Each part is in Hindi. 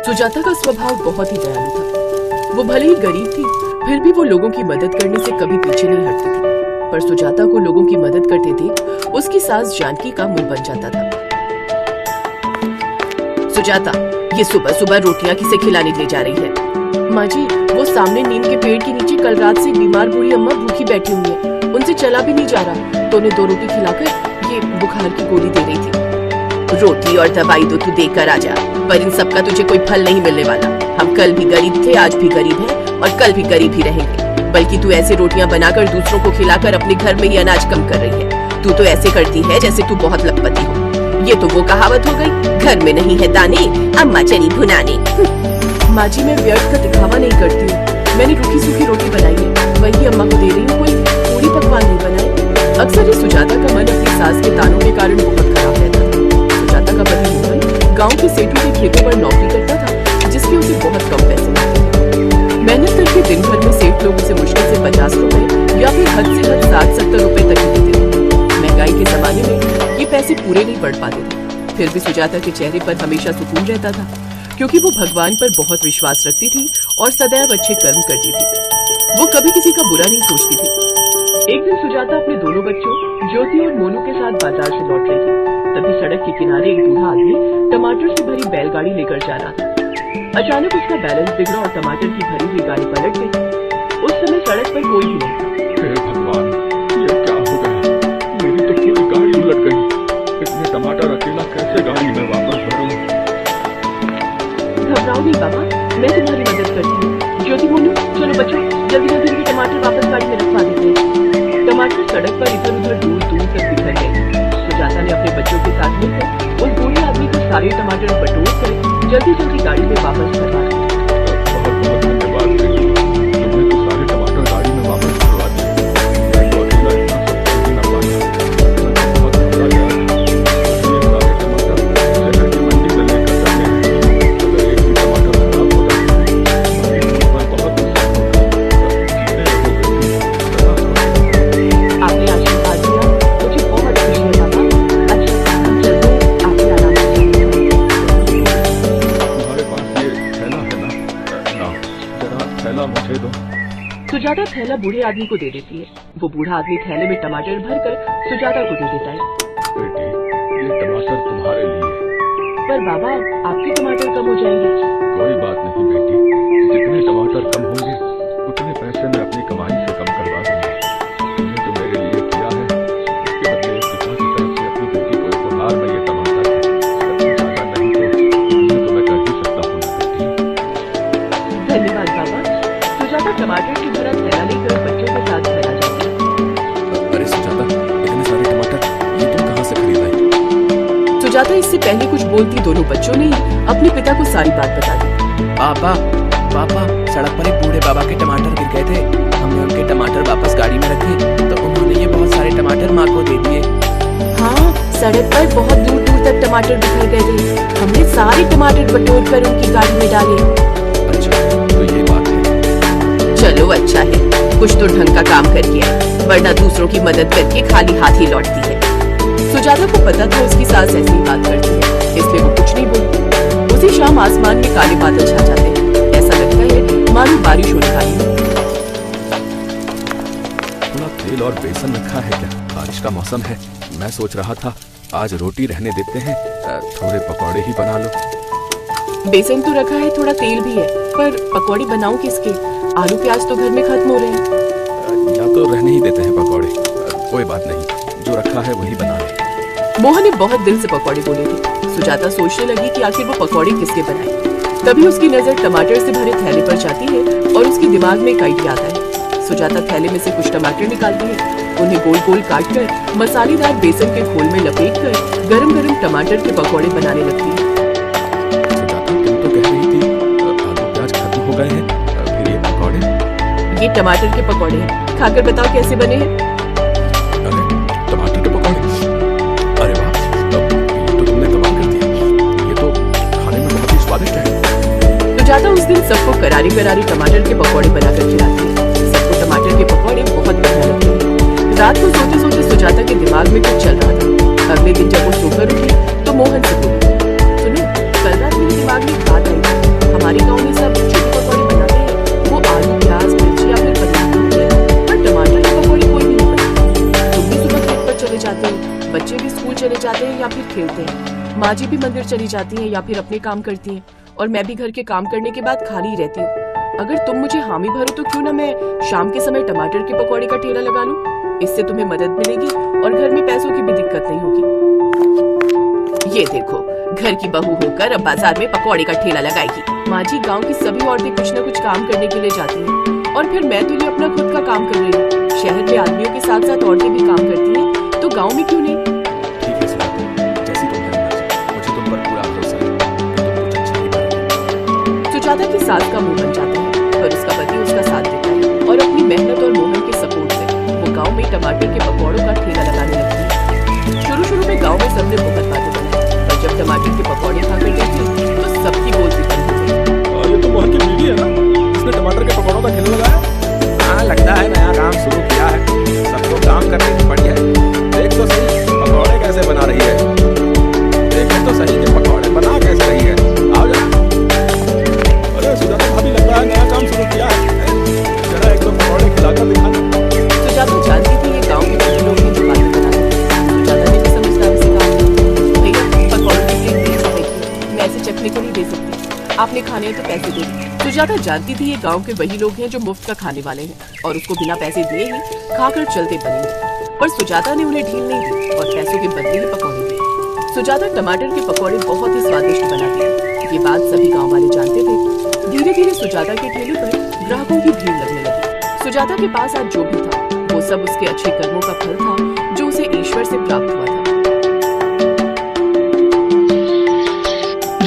सुजाता का स्वभाव बहुत ही दयालु था। वो भले ही गरीब थी, फिर भी वो लोगों की मदद करने से कभी पीछे नहीं हटती थी। पर सुजाता को लोगों की मदद करते थे उसकी सास जानकी का मुंह बन जाता था। सुजाता, ये सुबह सुबह रोटियां किसे खिलाने ले जा रही है? माँ जी, वो सामने नीम के पेड़ के नीचे कल रात से बीमार बूढ़ी अम्मा भूखी बैठी हुई है, उनसे चला भी नहीं जा रहा, तो उन्हें 2 रोटी खिलाकर ये बुखार की गोली दे रही थी। रोटी और दवाई तो तू देकर आ जा, पर इन सब का तुझे कोई फल नहीं मिलने वाला। हम कल भी गरीब थे, आज भी गरीब हैं और कल भी गरीब ही रहेंगे। बल्कि तू ऐसे रोटियां बनाकर दूसरों को खिलाकर अपने घर में ही अनाज कम कर रही है। तू तो ऐसे करती है जैसे तू बहुत लखपति हो। ये तो वो कहावत हो गई, घर में नहीं है दाने, अम्मा चनी भुनाने। माँ जी, मैं व्यर्थ का दिखावा नहीं करती हूँ। मैंने रूखी सूखी रोटी बनाई है, वही अम्मा को दे रही हूँ, कोई पूरी पकवान नहीं बनाए। अक्सर ही सुजाता का मन अपनी सास के तानों के कारण बहुत खराब रहता था। सुजाता का पति मोहन गांव के सेठों के खेतों पर नौकरी करता था, जिसके उसे बहुत कम पैसे मिलते थे। मेहनत करके दिन भर में सेठ लोग उसे मुश्किल से 50 रुपए या फिर हद से हद 60-70 रुपए तक ही देते थे। महंगाई के जमाने में ये पैसे पूरे नहीं पड़ पाते थे। फिर भी सुजाता के चेहरे पर हमेशा सुकून रहता था, क्योंकि वो भगवान पर बहुत विश्वास रखती थी और सदैव अच्छे कर्म करती थी। वो कभी किसी का बुरा नहीं सोचती थी। एक दिन सुजाता अपने दोनों बच्चों ज्योति और मोनू के साथ बाजार से लौट रही थी। तभी सड़क के किनारे एक बूढ़ा आदमी टमाटर से भरी बैलगाड़ी लेकर जा रहा था। अचानक उसका बैलेंस बिगड़ा और टमाटर की भरी हुई गाड़ी पलट गई। उस समय सड़क पर कोई भी नहीं था। हे भगवान, ये क्या हो गया? मेरी तो पूरी गाड़ी उलट गई। इतने टमाटर अकेला कैसे गाड़ी में वापस भरूं? घबराओ नहीं बाबा, मैं तुम्हारी मदद करती हूँ। ज्योति, मोनू, चलो बच्चों, जल्दी जल्दी इनके टमाटर वापस गाड़ी में रखवा देते हैं। टमाटर सड़क पर इधर उधर दूर दूर तक बिखर गए। सुजाता ने अपने बच्चों के साथ मिलकर उस बूढ़े आदमी को सारे टमाटर बटोर कर जल्दी जल्दी गाड़ी में वापस करवा दिए। बहुत बहुत धन्यवाद बेटी, तुमने तो सारे टमाटर गाड़ी में वापस करवा दिए। मैं तो अकेला इतना सब कर ना पाया। मैं बहुत घबरा गया था। ये सारे टमाटर शहर की मंडी में लेकर जाने हैं। अगर एक भी टमाटर खराब हो जाए तो मुझ पर बहुत गुस्सा होगा। जीते रहो बेटी, सदा सुखी। आपने आशीर्वाद दिया, मुझे बहुत खुशी है बाबा। अच्छा, हम चलते हैं, आपके आराम से। तुम्हारे पास ये थैला है ना? ना, जरा थैला मुझे दो। सुजाता थैला बूढ़े आदमी को दे देती है। वो बूढ़ा आदमी थैले में टमाटर भरकर सुजाता को दे देता है। बेटी, ये टमाटर तुम्हारे लिए है। पर बाबा, आपके टमाटर कम हो जाएंगे। कोई बात नहीं बेटी, जितने टमाटर कम होंगे उतने पैसे मैं अपनी कमाई से कम करवा दूंगा। तुमने जो मेरे लिए किया है, उसके बदले एक पिता की तरफ से अपनी बेटी को उपहार में ये टमाटर है। ज्यादा नहीं तो मैं कर ही सकता हूँ ना बेटी। धन्यवाद बाबा। सुजाता टमाटर की भरा थैला लेकर बच्चों के साथ घर आ जाती है। अरे सुजाता, इतने सारे टमाटर ये तुम कहाँ से खरीद लाई? सुजाता इससे पहले कुछ बोलती दोनों बच्चों ने अपने पिता को सारी बात बता दी। पापा, पापा, सड़क पर एक बूढ़े बाबा के टमाटर गिर गए थे। हमने उनके टमाटर वापस गाड़ी में रखे तो उन्होंने ये बहुत सारे टमाटर माँ को दे दिए। हाँ, सड़क पर बहुत दूर दूर तक टमाटर बिखर गए थे। हमने सारे टमाटर बटोर कर उनकी गाड़ी में डाले। अच्छा, तो ये बात है। चलो अच्छा है, कुछ तो ढंग का काम करके आई, वरना दूसरों की मदद करके खाली हाथ ही लौटती है। सुजाता को पता था उसकी सास ऐसी ही बात करती है, इसलिए वो कुछ नहीं बोलती। उसी शाम आसमान में काले बादल छा जाते हैं। ऐसा लगता है मानो बारिश होने वाली है। थोड़ा तेल और बेसन रखा है क्या? बारिश का मौसम है। मैं सोच रहा था आज रोटी रहने देते हैं, थोड़े पकौड़े ही बना लो। बेसन तो रखा है, थोड़ा तेल भी है, पर पकौड़े बनाऊं किसके? आलू प्याज तो घर में खत्म हो रहे हैं। या तो रहने ही देते हैं पकौड़े। कोई बात नहीं, जो रखा है वही बना ले। मोहन ने बहुत दिल से पकौड़े बोले थे। सुजाता सोचने लगी कि आखिर वो पकौड़े किसके बनाए। तभी उसकी नजर टमाटर से भरे थैले पर जाती है और उसके दिमाग में एक आइडिया आता है। सुजाता थैले में से कुछ टमाटर निकालती है, उन्हें गोल गोल काट कर मसालेदार बेसन के घोल में लपेट कर गरम गरम टमाटर के पकौड़े बनाने लगती है। सुजाता, तुम तो कह रही थी आलू प्याज खत्म हो गए हैं, फिर ये पकौड़े? ये टमाटर के पकौड़े हैं, खाकर बताओ कैसे बने हैं। अरे, टमाटर के पकौड़े? अरे वाह, ये तो तुमने कमाल कर दिया। ये तो खाने में बहुत ही स्वादिष्ट है। सुजाता उस दिन सबको करारी करारी टमाटर के पकौड़े बनाकर खिलाती है। सबको टमाटर के पकौड़े बहुत बढ़िया लगते हैं। रात को सोते सोते सुजाता के दिमाग में कुछ चल रहा था। अगले दिन जब वो सोकर उठी तो मोहन से बोली, सुनो, माँ जी भी मंदिर चली जाती हैं या फिर अपने काम करती हैं और मैं भी घर के काम करने के बाद खाली ही रहती हूँ। अगर तुम मुझे हामी भरो तो क्यों ना मैं शाम के समय टमाटर के पकौड़े का ठेला लगा लूं। इससे तुम्हें मदद मिलेगी और घर में पैसों की भी दिक्कत नहीं होगी। ये देखो, घर की बहू होकर अब बाजार में पकौड़े का ठेला लगाएगी। माँ जी, गाँव की सभी औरतें कुछ न कुछ काम करने के लिए जाती हैं और फिर मैं तो ये अपना खुद का काम कर रही हूँ। शहर में आदमियों के साथ साथ औरतें भी काम करती हैं, तो गाँव में क्यों नहीं। ठीक है सुजाता, जैसी तुम है मुझे तुम पर पूरा भरोसा है कि तुम कुछ अच्छा ही करोगे। सुजाता की सास का मुंह बन जाता है पर उसका पति उसका साथ देता है और अपनी मेहनत और मोहन के सपोर्ट से वो गांव में टमाटर के पकौड़ों का ठेला लगाने लगती है। शुरू में गांव में सबने बहुत बातें बनाई, पर जब टमाटर के पकौड़े खाकर देखी तो सबकी बोलती बंद हो गई। ये तो मोहन की बीवी है ना, इसने टमाटर के पकौड़ों का ठेला लगाया। हाँ, लगता है नया काम शुरू किया है। सबको काम करने की बढ़िया है। देख तो सही पकौड़े कैसे बना रही है। देखे तो सही के पकौड़े बना कैसे रही है। आओ जरा। अरे सुजाता भाभी, लगता है नया काम शुरू किया है। जरा एक दो पकौड़े खिलाकर दिखाना। सुजाता जानती थी ये गांव के कुछ लोग हैं जो बातें बनाते हैं। सुजाता ने भी समझदारी से कहा, भैया पकौड़े की प्लेट दे सकती, मैं ऐसे चखने को नहीं दे सकती, आपने खाने हैं तो पैसे दे। सुजाता जानती थी ये गांव के वही लोग हैं जो मुफ्त का खाने वाले हैं और उसको बिना पैसे दिए ही खाकर चलते बनेंगे। पर सुजाता ने उन्हें ढील नहीं दी और पैसों के बदले ही पकौड़े दिए। सुजाता टमाटर के पकौड़े बहुत ही स्वादिष्ट बनाती है, ये बात सभी गांव वाले जानते थे। धीरे धीरे सुजाता के ठेले पर ग्राहकों की भीड़ लगने लगी। सुजाता के पास आज जो भी था वो सब उसके अच्छे कर्मों का फल था जो उसे ईश्वर से प्राप्त हुआ था।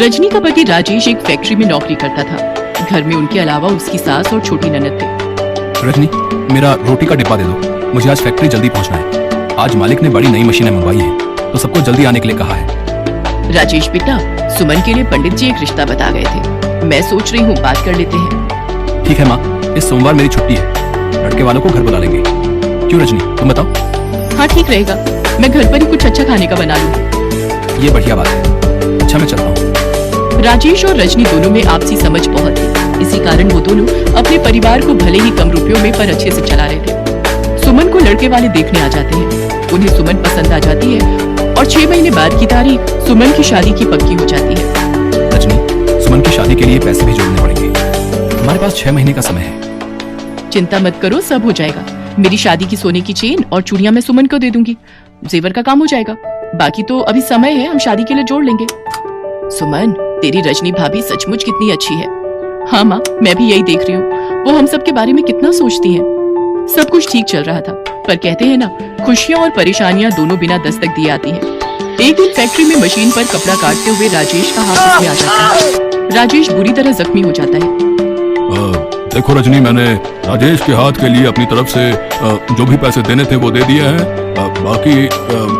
रजनी का पति राजेश एक फैक्ट्री में नौकरी करता था। घर में उनके अलावा उसकी सास और छोटी ननद थे। रजनी, मेरा रोटी का डिब्बा दे दो, मुझे आज फैक्ट्री जल्दी पहुंचना है। आज मालिक ने बड़ी नई मशीनें मंगवाई हैं, तो सबको जल्दी आने के लिए कहा है। राजेश बेटा, सुमन के लिए पंडित जी एक रिश्ता बता गए थे, मैं सोच रही हूँ बात कर लेते हैं। ठीक है माँ, इस सोमवार मेरी छुट्टी है, लड़के वालों को घर बुला लेंगे। क्यों रजनी, तुम बताओ। हाँ ठीक रहेगा, मैं घर पर ही कुछ अच्छा खाने का बना लूंगी। ये बढ़िया बात है। अच्छा, मैं चलता हूँ। राजेश और रजनी दोनों में आपसी समझ बहुत थी। इसी कारण वो दोनों अपने परिवार को भले ही कम रुपयों में पर अच्छे से चला रहे थे। सुमन को लड़के वाले देखने आ जाते हैं, उन्हें सुमन पसंद आ जाती है और 6 महीने बाद की तारीख सुमन की शादी की पक्की हो जाती है। रजनी, सुमन की शादी के लिए पैसे भी जोड़ने पड़ेंगे। हमारे पास 6 महीने का समय है। चिंता मत करो, सब हो जाएगा। मेरी शादी की सोने की चेन और चूड़ियां मैं सुमन को दे दूंगी, जेवर का काम हो जाएगा। बाकी तो अभी समय है, हम शादी के लिए जोड़ लेंगे। सुमन, तेरी रजनी भाभी सचमुच कितनी अच्छी है। हाँ माँ, मैं भी यही देख रही हूँ, वो हम सब के बारे में कितना सोचती हैं। सब कुछ ठीक चल रहा था, पर कहते हैं ना, खुशियाँ और परेशानियाँ दोनों बिना दस्तक दिए आती हैं। एक दिन फैक्ट्री में मशीन पर कपड़ा काटते हुए राजेश का हाथ उसमें आ जाता है। राजेश बुरी तरह जख्मी हो जाता है। देखो रजनी, मैंने राजेश के हाथ के लिए अपनी तरफ से जो भी पैसे देने थे वो दे दिए हैं। बाकी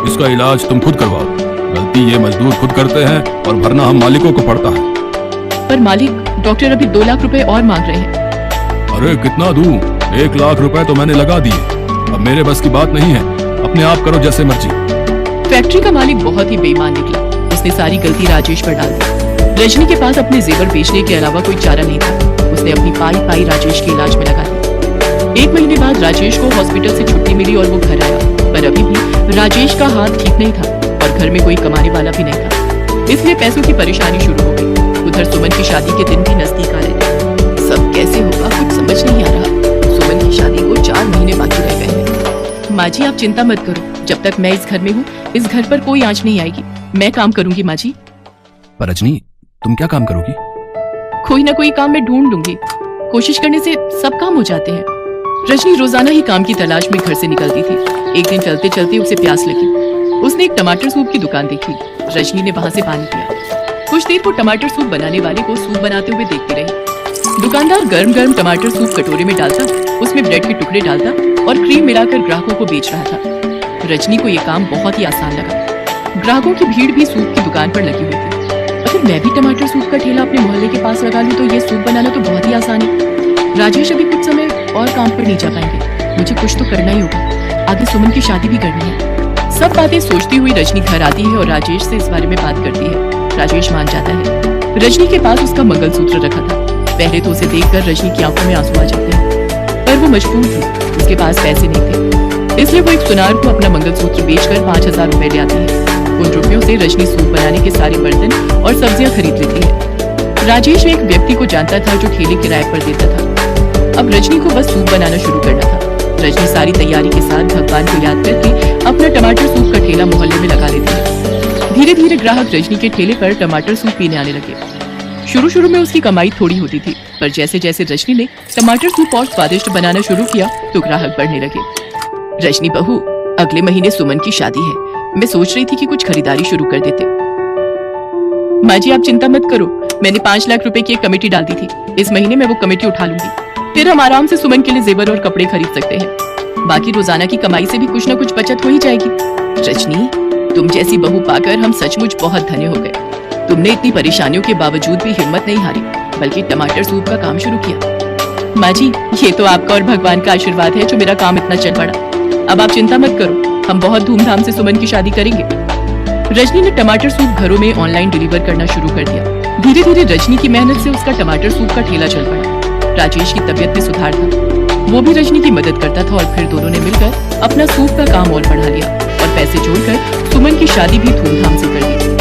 इसका इलाज तुम खुद करवाओ। गलती ये मजदूर खुद करते हैं और भरना हम मालिकों को पड़ता है। पर मालिक, डॉक्टर अभी 2 लाख रुपए और मांग रहे हैं। अरे कितना दूं? 1 लाख रुपए तो मैंने लगा दिए। अब मेरे बस की बात नहीं है, अपने आप करो जैसे मर्जी। फैक्ट्री का मालिक बहुत ही बेईमान निकला। उसने सारी गलती राजेश पर डाल दी। रजनी के पास अपने जेवर बेचने के अलावा कोई चारा नहीं था। उसने अपनी पाई राजेश के इलाज में लगा दी। 1 महीने बाद राजेश को हॉस्पिटल से छुट्टी मिली और वो घर आया, पर अभी भी राजेश का हाथ ठीक नहीं था और घर में कोई कमाने वाला भी नहीं था, इसलिए पैसों की परेशानी शुरू हो गई। उधर सुमन की शादी के दिन भी नजदीक आ रहे थे। सब कैसे होगा कुछ समझ नहीं आ रहा। सुमन की शादी को 4 महीने बाकी रह गए हैं। माँ जी, आप चिंता मत करो, जब तक मैं इस घर में हूँ इस घर पर कोई आंच नहीं आएगी। मैं काम करूंगी माँ जी। पर रजनी, तुम क्या काम करोगी? कोई ना कोई काम मैं ढूंढ लूंगी। कोशिश करने से सब काम हो जाते हैं। रजनी रोजाना ही काम की तलाश में घर से निकलती थी। एक दिन चलते चलते उसे प्यास लगी। उसने एक टमाटर सूप की दुकान देखी। रजनी ने वहां से पानी पिया। कुछ देर वो टमाटर सूप बनाने वाले को सूप बनाते हुए देखती रही। दुकानदार गर्म गर्म टमाटर सूप कटोरे में डालता, उसमें ब्रेड के टुकड़े डालता और क्रीम मिलाकर ग्राहकों को बेच रहा था। रजनी को यह काम बहुत ही आसान लगा। ग्राहकों की भीड़ भी सूप की दुकान पर लगी हुई थी। अगर मैं भी टमाटर सूप का ठेला अपने मोहल्ले के पास लगा लूं तो ये सूप बनाना तो बहुत ही आसान है। राजेश अभी कुछ समय और काम पर नहीं जा पाएंगे, मुझे कुछ तो करना ही होगा। आगे सुमन की शादी भी करनी है। सब बातें सोचती हुई रजनी घर आती है और राजेश से इस बारे में बात करती है। राजेश मान जाता है। रजनी के पास उसका मंगलसूत्र रखा था। पहले तो उसे देखकर रजनी की आंखों में आंसू आ जाते हैं, पर वो मजबूर थी, उसके पास पैसे नहीं थे, इसलिए वो एक सुनार को अपना मंगलसूत्र बेचकर 5000 रुपए ले आती है। उन रुपयों से रजनी सूप बनाने के सारे बर्तन और सब्जियां खरीद लेती है। राजेश एक व्यक्ति को जानता था जो ठेले किराए पर देता था। अब रजनी को बस सूप बनाना शुरू करना था। रजनी सारी तैयारी के साथ भगवान को याद करके अपना टमाटर सूप का ठेला मोहल्ले में लगा लेती है। धीरे धीरे ग्राहक रजनी के ठेले पर टमाटर सूप पीने आने लगे। शुरू शुरू में उसकी कमाई थोड़ी होती थी, पर जैसे जैसे रजनी ने टमाटर सूप और स्वादिष्ट बनाना शुरू किया तो ग्राहक बढ़ने लगे। रजनी बहू, अगले महीने सुमन की शादी है। मैं सोच रही थी कि कुछ खरीदारी शुरू कर देते। माँ जी, आप चिंता मत करो, मैंने 5 लाख रुपए की एक कमेटी डाल दी थी। इस महीने में वो कमेटी उठा लूंगी, फिर हम आराम से सुमन के लिए जेवर और कपड़े खरीद सकते हैं। बाकी रोजाना की कमाई से भी कुछ न कुछ बचत हो ही जाएगी। रजनी, तुम जैसी बहू पाकर हम सचमुच बहुत धन्य हो गए। तुमने इतनी परेशानियों के बावजूद भी हिम्मत नहीं हारी, बल्कि टमाटर सूप का काम शुरू किया। माँ जी, ये तो आपका और भगवान का आशीर्वाद है जो मेरा काम इतना चल पड़ा। अब आप चिंता मत करो, हम बहुत धूमधाम से सुमन की शादी करेंगे। रजनी ने टमाटर सूप घरों में ऑनलाइन डिलीवर करना शुरू कर दिया। धीरे धीरे रजनी की मेहनत से उसका टमाटर सूप का ठेला चल पड़ा। राजेश की तबीयत में सुधार था, वो भी रजनी की मदद करता था और फिर दोनों ने मिलकर अपना सूप का काम और बढ़ा लिया और पैसे जोड़कर सुमन की शादी भी धूमधाम से कर दी।